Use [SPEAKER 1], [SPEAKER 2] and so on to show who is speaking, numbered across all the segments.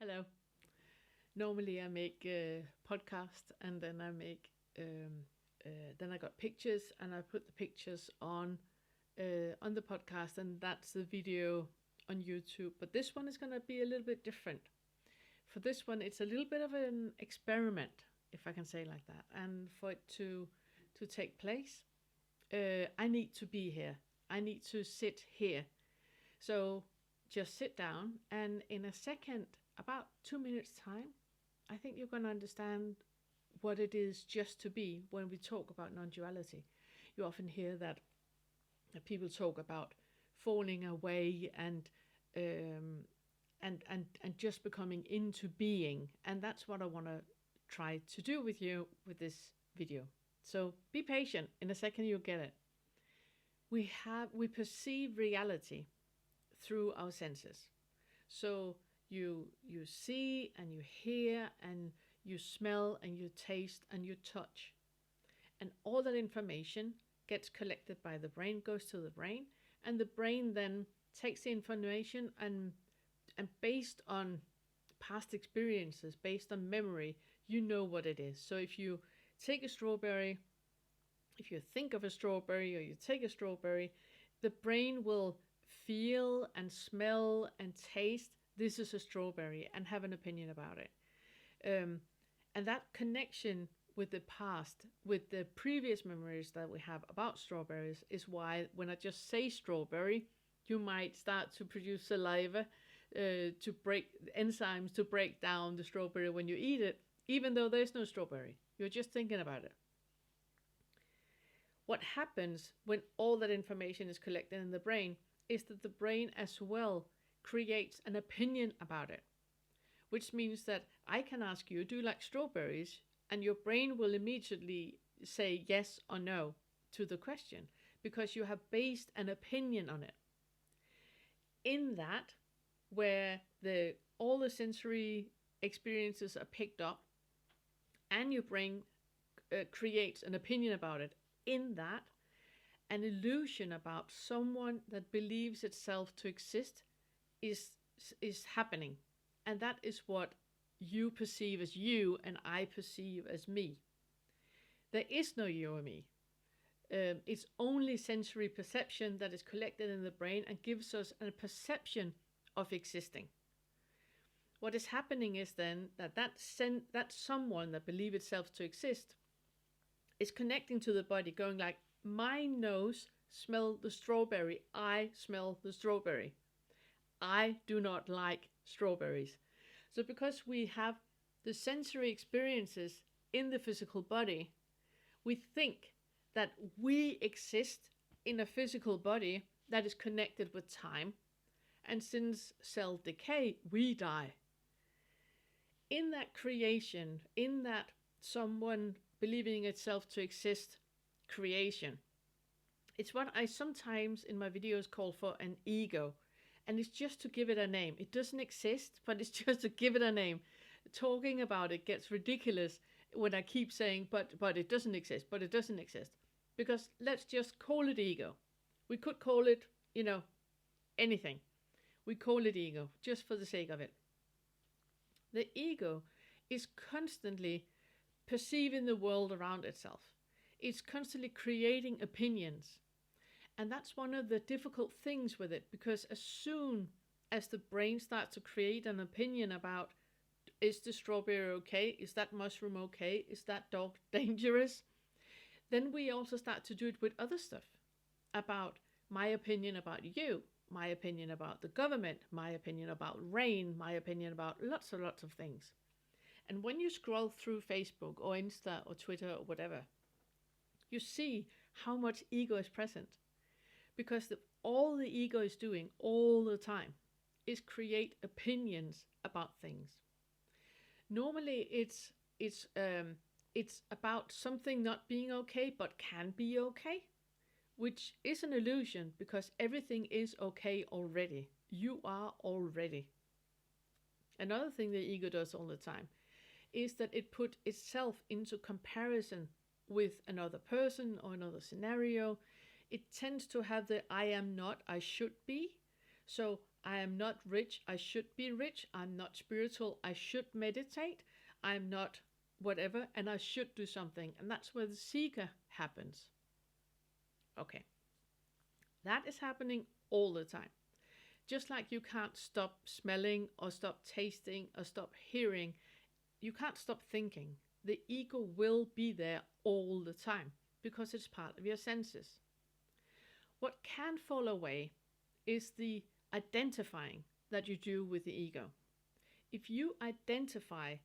[SPEAKER 1] Hello. Normally I make a podcast and then then I got pictures and I put the pictures on the podcast, and that's the video on YouTube. But this one is going to be a little bit different. For this one, it's a little bit of an experiment, if I can say it like that. And for it to take place, I need to be here. I need to sit here. So just sit down, and in a second, about 2 minutes time, I think you're going to understand what it is just to be when we talk about non-duality. You often hear that people talk about falling away and just becoming into being, and that's what I want to try to do with you with this video. So be patient. In a second, you'll get it. We perceive reality through our senses. So you see and you hear and you smell and you taste and you touch. And all that information gets collected by the brain, goes to the brain, and the brain then takes the information and based on past experiences, based on memory, you know what it is. So if you take a strawberry, if you think of a strawberry or you take a strawberry, the brain will feel and smell and taste this is a strawberry and have an opinion about it. And that connection with the past, with the previous memories that we have about strawberries, is why when I just say strawberry, you might start to produce saliva to break enzymes to break down the strawberry when you eat it, even though there's no strawberry. You're just thinking about it. What happens when all that information is collected in the brain is that the brain as well creates an opinion about it, which means that I can ask you, do you like strawberries? And your brain will immediately say yes or no to the question because you have based an opinion on it. In that, where all the sensory experiences are picked up and your brain creates an opinion about it, in that, an illusion about someone that believes itself to exist is happening. And that is what you perceive as you and I perceive as me. There is no you or me. It's only sensory perception that is collected in the brain and gives us a perception of existing. What is happening is then that someone that believes itself to exist is connecting to the body, going like, my nose smells the strawberry. I smell the strawberry. I do not like strawberries. So because we have the sensory experiences in the physical body, we think that we exist in a physical body that is connected with time. And since cell decay, we die. In that creation, in that someone believing itself to exist creation, it's what I sometimes in my videos call for an ego. And it's just to give it a name. It doesn't exist, but it's just to give it a name. Talking about it gets ridiculous when I keep saying, but it doesn't exist, but it doesn't exist. Because let's just call it ego. We could call it, anything. We call it ego, just for the sake of it. The ego is constantly perceiving the world around itself. It's constantly creating opinions. And that's one of the difficult things with it, because as soon as the brain starts to create an opinion about, is the strawberry okay? Is that mushroom okay? Is that dog dangerous? Then we also start to do it with other stuff, about my opinion about you, my opinion about the government, my opinion about rain, my opinion about lots of things. And when you scroll through Facebook or Insta or Twitter or whatever, you see how much ego is present. Because all the ego is doing all the time is create opinions about things. Normally it's about something not being okay but can be okay, which is an illusion because everything is okay already. You are already. Another thing the ego does all the time is that it puts itself into comparison with another person or another scenario. It tends to have the I am not, I should be. So I am not rich, I should be rich. I'm not spiritual, I should meditate. I'm not whatever, and I should do something. And that's where the seeker happens. Okay. That is happening all the time. Just like you can't stop smelling or stop tasting or stop hearing, you can't stop thinking. The ego will be there all the time because it's part of your senses. What can fall away is the identifying that you do with the ego. If you identify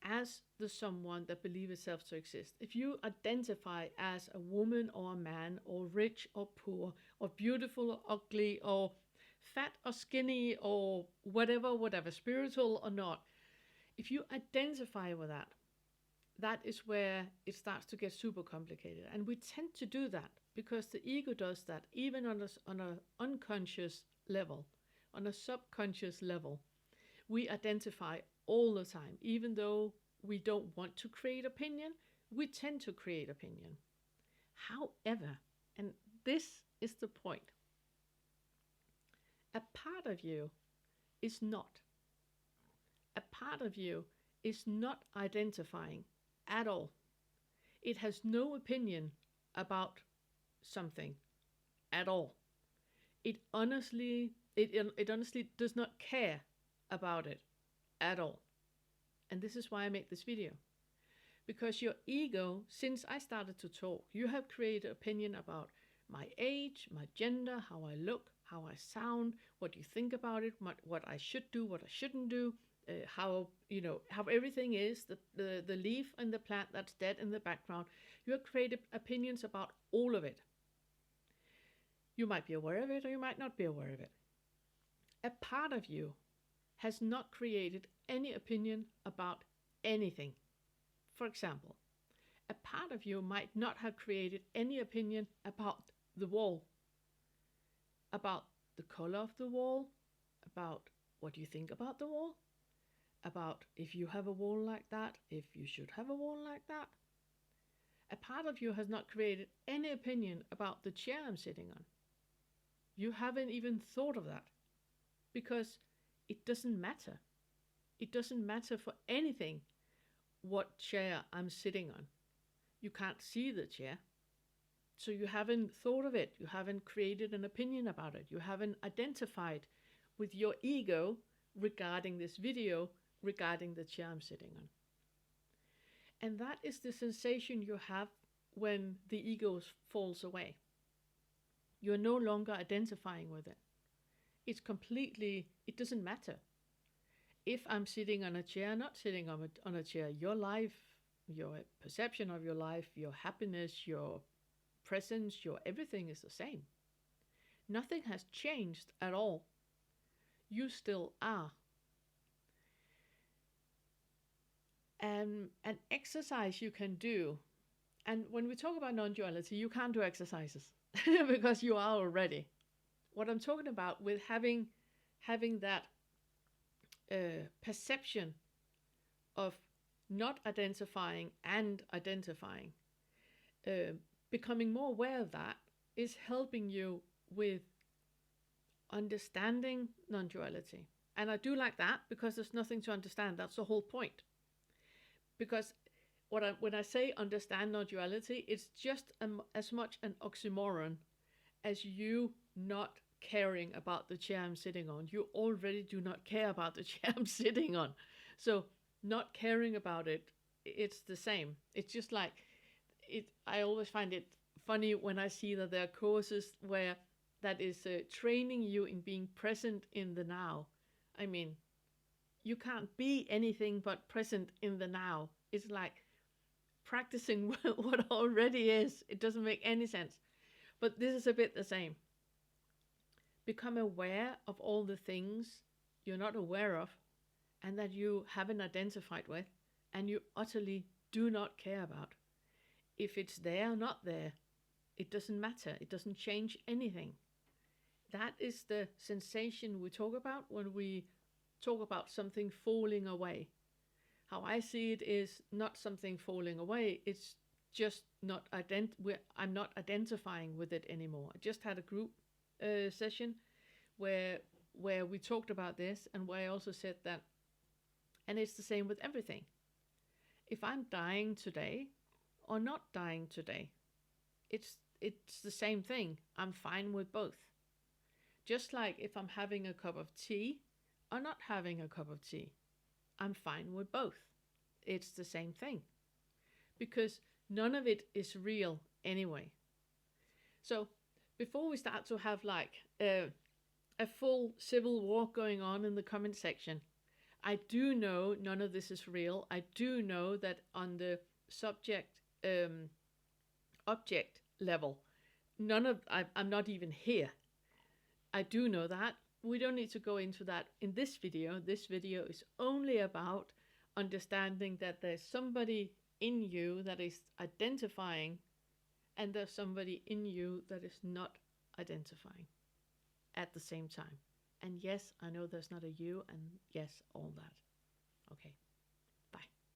[SPEAKER 1] as the someone that believes itself to exist, if you identify as a woman or a man, or rich or poor, or beautiful or ugly, or fat or skinny, or whatever, spiritual or not, if you identify with that, that is where it starts to get super complicated. And we tend to do that because the ego does that even on an unconscious level, on a subconscious level. We identify all the time. Even though we don't want to create opinion, we tend to create opinion. However, and this is the point, a part of you is not. A part of you is not identifying at all. It has no opinion about something at all. It honestly does not care about it at all. And this is why I make this video. Because your ego, since I started to talk, you have created opinion about my age, my gender, how I look, how I sound, what you think about it, what I should do, what I shouldn't do, how everything is, the leaf and the plant that's dead in the background. You have created opinions about all of it. You might be aware of it, or you might not be aware of it. A part of you has not created any opinion about anything. For example, a part of you might not have created any opinion about the wall, about the color of the wall, about what you think about the wall, about if you have a wall like that, if you should have a wall like that. A part of you has not created any opinion about the chair I'm sitting on. You haven't even thought of that because it doesn't matter. It doesn't matter for anything what chair I'm sitting on. You can't see the chair. So you haven't thought of it. You haven't created an opinion about it. You haven't identified with your ego regarding this video, regarding the chair I'm sitting on. And that is the sensation you have when the ego falls away. You're no longer identifying with it. It's completely, it doesn't matter. If I'm sitting on a chair, not sitting on a chair, your life, your perception of your life, your happiness, your presence, your everything is the same. Nothing has changed at all. You still are. An exercise you can do, and when we talk about non-duality, you can't do exercises because you are already. What I'm talking about with having that perception of not identifying and identifying, becoming more aware of that is helping you with understanding non-duality. And I do like that because there's nothing to understand. That's the whole point. Because when I say understand non-duality, it's just as much an oxymoron as you not caring about the chair I'm sitting on. You already do not care about the chair I'm sitting on. So not caring about it, it's the same. It's just like, I always find it funny when I see that there are courses where that is training you in being present in the now. I mean, you can't be anything but present in the now. It's like practicing what already is. It doesn't make any sense. But this is a bit the same. Become aware of all the things you're not aware of and that you haven't identified with and you utterly do not care about. If it's there or not there, it doesn't matter. It doesn't change anything. That is the sensation we talk about when we talk about something falling away. How I see it is not something falling away. It's just not I'm not identifying with it anymore. I just had a group session where where we talked about this and where I also said that, and it's the same with everything. If I'm dying today or not dying today, it's the same thing. I'm fine with both. Just like if I'm having a cup of tea or not having a cup of tea, I'm fine with both. It's the same thing. Because none of it is real anyway. So before we start to have like a full civil war going on in the comment section, I do know none of this is real. I do know that on the subject object level, I'm not even here. I do know that. We don't need to go into that in this video. This video is only about understanding that there's somebody in you that is identifying, and there's somebody in you that is not identifying at the same time. And yes, I know there's not a you, and yes, all that.